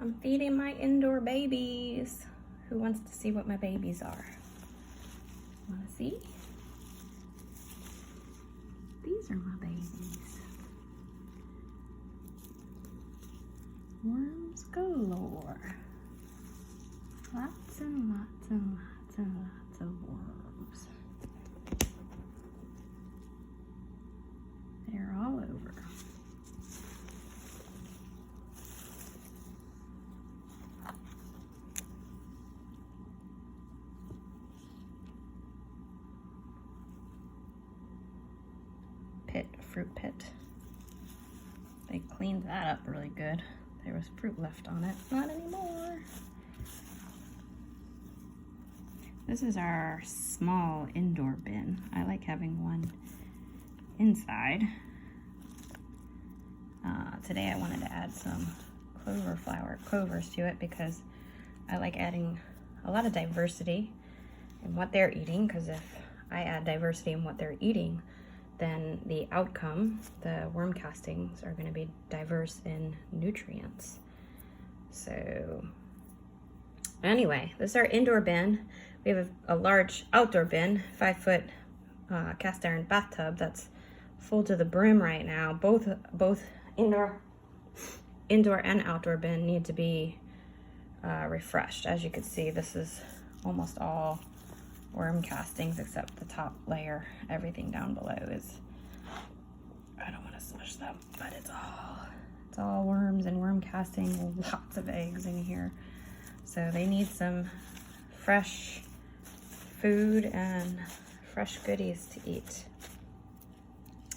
I'm feeding my indoor babies. Who wants to see what my babies are? Wanna see? These are my babies. Worms galore. Lots and lots and lots and lots of worms. They're all over. Fruit pit. They cleaned that up really good. There was fruit left on it. Not anymore. This is our small indoor bin. I like having one inside. Today I wanted to add some clovers to it because I like adding a lot of diversity in what they're eating, because if I add diversity in what they're eating, then the outcome, the worm castings, are going to be diverse in nutrients. So anyway, this is our indoor bin. We have a large outdoor bin, 5-foot cast iron bathtub that's full to the brim right now. Both indoor and outdoor bin need to be refreshed. As you can see, this is almost all worm castings except the top layer. Everything down below is, I don't want to smush them, but it's all worms and worm castings. Lots of eggs in here, so they need some fresh food and fresh goodies to eat.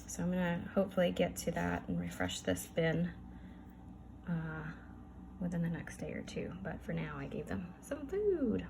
So I'm gonna hopefully get to that and refresh this bin within the next day or two, but for now I gave them some food.